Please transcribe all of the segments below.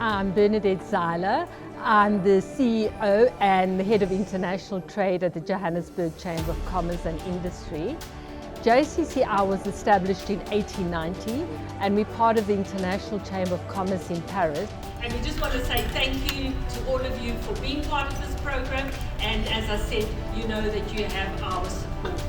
I'm Bernadette Zeiler. I'm the CEO and the Head of International Trade at the Johannesburg Chamber of Commerce and Industry. JCCI was established in 1890 and we're part of the International Chamber of Commerce in Paris. And we just want to say thank you to all of you for being part of this program, and as I said, you know that you have our support.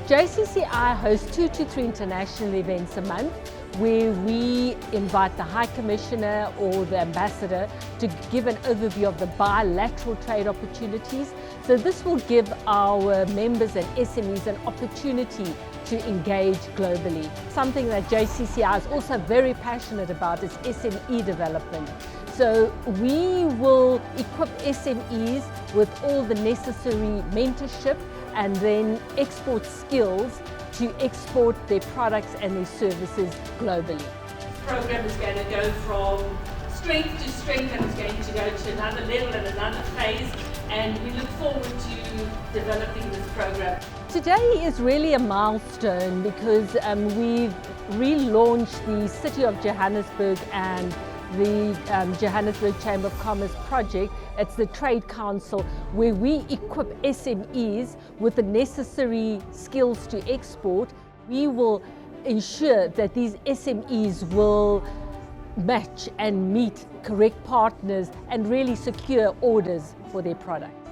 JCCI hosts 2 to 3 international events a month where we invite the High Commissioner or the Ambassador to give an overview of the bilateral trade opportunities. So this will give our members and SMEs an opportunity to engage globally. Something that JCCI is also very passionate about is SME development. So we will equip SMEs with all the necessary mentorship and then export skills to export their products and their services globally. This program is going to go from strength to strength, and it's going to go to another level and another phase, and we look forward to developing this program. Today is really a milestone because we've relaunched the City of Johannesburg and the Johannesburg Chamber of Commerce project. It's the Trade Council where we equip SMEs with the necessary skills to export. We will ensure that these SMEs will match and meet correct partners and really secure orders for their products.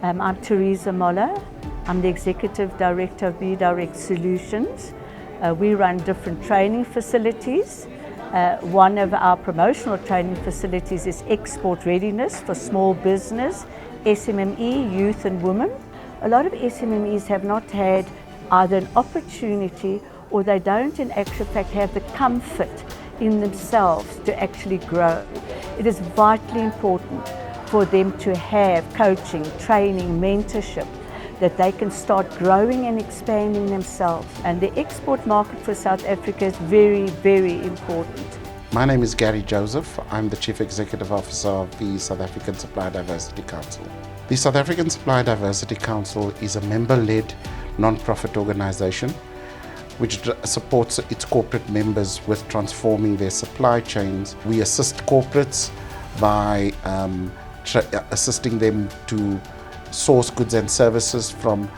I'm Teresa Moller. I'm the Executive Director of B-Direct Solutions. We run different training facilities. One of our promotional training facilities is export readiness for small business, SMME, youth and women. A lot of SMMEs have not had either an opportunity or they don't in actual fact have the comfort in themselves to actually grow. It is vitally important for them to have coaching, training, mentorship, that they can start growing and expanding themselves. And the export market for South Africa is very, very important. My name is Gary Joseph. I'm the Chief Executive Officer of the South African Supply Diversity Council. The South African Supply Diversity Council is a member-led non-profit organization which supports its corporate members with transforming their supply chains. We assist corporates by assisting them to source goods and services from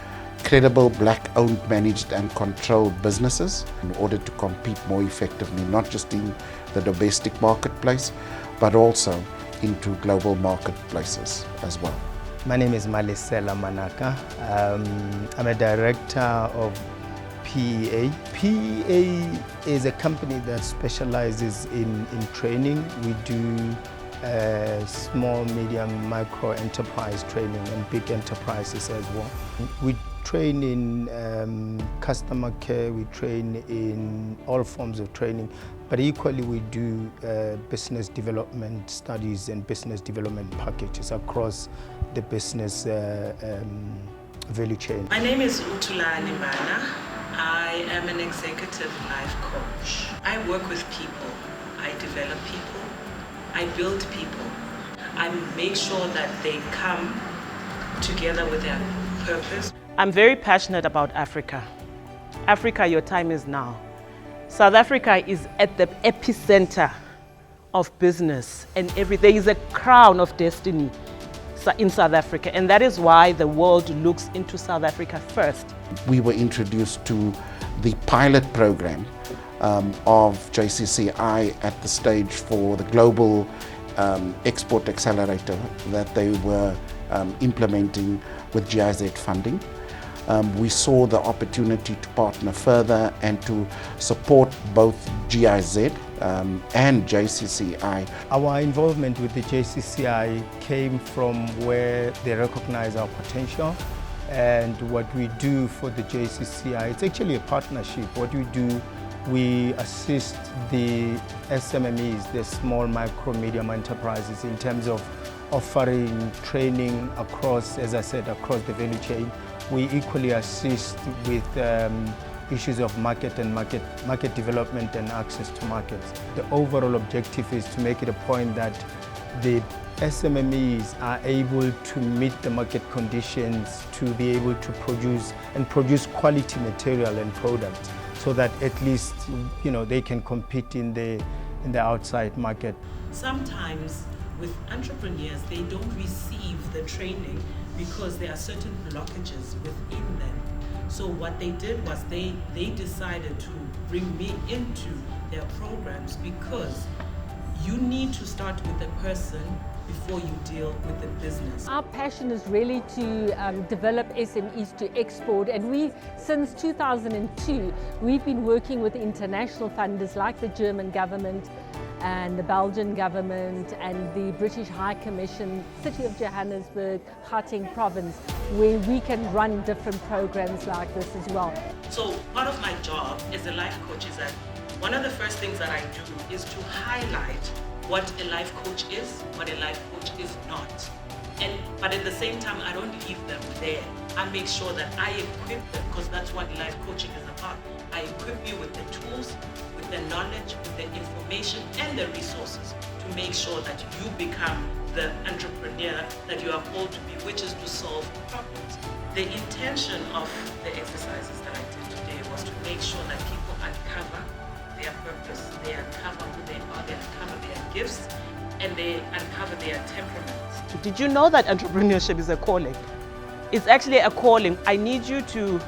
credible black-owned, managed and controlled businesses in order to compete more effectively, not just in the domestic marketplace, but also into global marketplaces as well. My name is Malisela Manaka. I'm a director of PEA. PEA is a company that specializes in training. We do small, medium, micro enterprise training and big enterprises as well. We train in customer care, we train in all forms of training, but equally we do business development studies and business development packages across the business value chain. My name is Utula Limana. I am an executive life coach. I work with people, I develop people, I build people. I make sure that they come together with their purpose. I'm very passionate about Africa. Africa, your time is now. South Africa is at the epicenter of business and there is a crown of destiny in South Africa, and that is why the world looks into South Africa first. We were introduced to the pilot program of JCCI at the stage for the global export accelerator that they were implementing with GIZ funding. We saw the opportunity to partner further and to support both GIZ and JCCI. Our involvement with the JCCI came from where they recognize our potential, and what we do for the JCCI, it's actually a partnership. What we do, we assist the SMMEs, the small, micro, medium enterprises, in terms of offering training across, as I said, across the value chain. We equally assist with issues of market development and access to markets. The overall objective is to make it a point that the SMMEs are able to meet the market conditions to be able to produce quality material and products, so that at least they can compete in the outside market. sometimes with entrepreneurs, they don't receive the training because there are certain blockages within them. So what they did was they decided to bring me into their programs, because you need to start with the person before you deal with the business. Our passion is really to develop SMEs to export, and since 2002, we've been working with international funders like the German government and the Belgian government and the British High Commission, City of Johannesburg, Gauteng province, where we can run different programs like this as well. So part of my job as a life coach is that one of the first things that I do is to highlight what a life coach is, what a life coach is not. But at the same time, I don't leave them there. I make sure that I equip them, because that's what life coaching is about. I equip you with the tools, with the knowledge, with the information and the resources to make sure that you become the entrepreneur that you are called to be, which is to solve problems. The intention of the exercises that I did today was to make sure that people uncover their purpose, they uncover who they are, they uncover their gifts, and they uncover their temperaments. Did you know that entrepreneurship is a calling? It's actually a calling. I need you to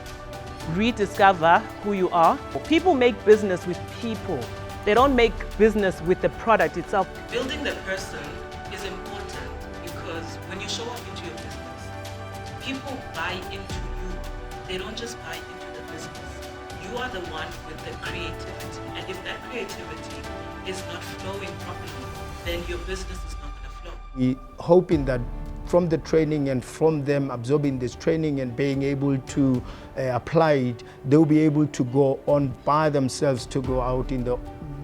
rediscover who you are. People make business with people. They don't make business with the product itself. Building the person is important, because when you show up into your business, people buy into you. They don't just buy into the business. You are the one with the creativity. And if that creativity is not flowing properly, then your business is not going to flow. We're hoping that from the training and from them absorbing this training and being able to apply it, they'll be able to go on by themselves to go out in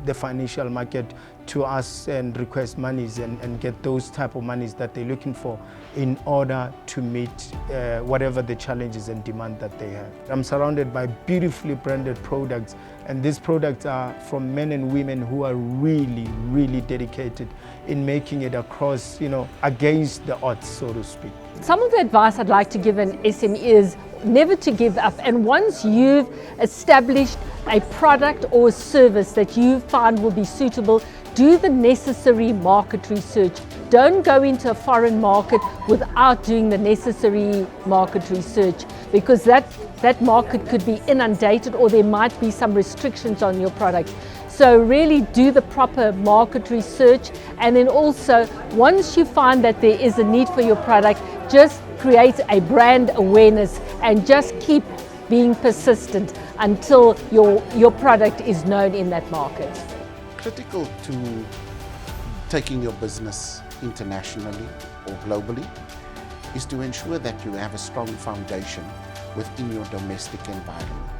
the financial market to us and request monies and get those type of monies that they're looking for in order to meet whatever the challenges and demand that they have. I'm surrounded by beautifully branded products, and these products are from men and women who are really, really dedicated in making it across, against the odds, so to speak. Some of the advice I'd like to give an SME is never to give up. And once you've established a product or a service that you find will be suitable, do the necessary market research. Don't go into a foreign market without doing the necessary market research, because that market could be inundated or there might be some restrictions on your product. So really do the proper market research, and then also once you find that there is a need for your product, just create a brand awareness and just keep being persistent until your product is known in that market. Critical to taking your business internationally or globally is to ensure that you have a strong foundation within your domestic environment.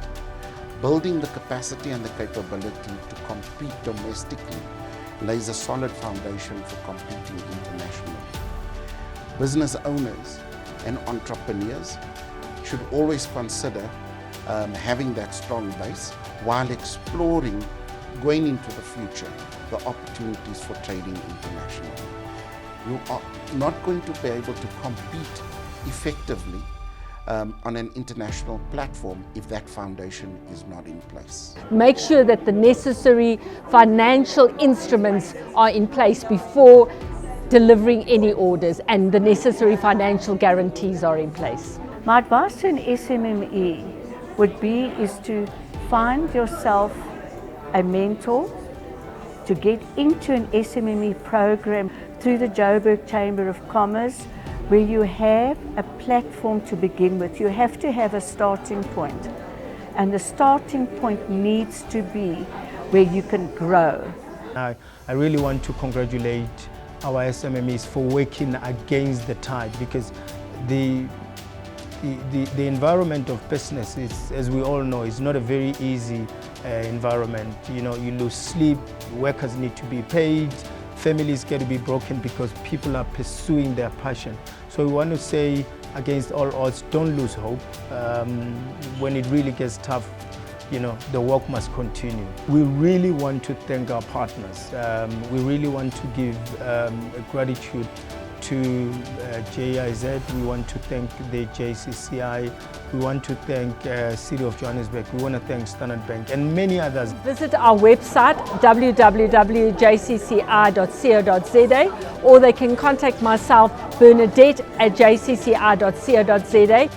Building the capacity and the capability to compete domestically lays a solid foundation for competing internationally. Business owners and entrepreneurs should always consider having that strong base while exploring, going into the future, the opportunities for trading internationally. You are not going to be able to compete effectively on an international platform if that foundation is not in place. Make sure that the necessary financial instruments are in place before delivering any orders, and the necessary financial guarantees are in place. My advice to an SMME is to find yourself a mentor, to get into an SMME program through the Joburg Chamber of Commerce, where you have a platform to begin with. You have to have a starting point, and the starting point needs to be where you can grow. I really want to congratulate our SMMEs for working against the tide, because the environment of business is, as we all know, is not a very easy environment. You lose sleep, workers need to be paid, families get to be broken because people are pursuing their passion. So we want to say, against all odds, don't lose hope. When it really gets tough, the work must continue. We really want to thank our partners. We really want to give gratitude to GIZ, we want to thank the JCCI, we want to thank City of Johannesburg, we want to thank Standard Bank and many others. Visit our website www.jcci.co.za, or they can contact myself, Bernadette, at jcci.co.za.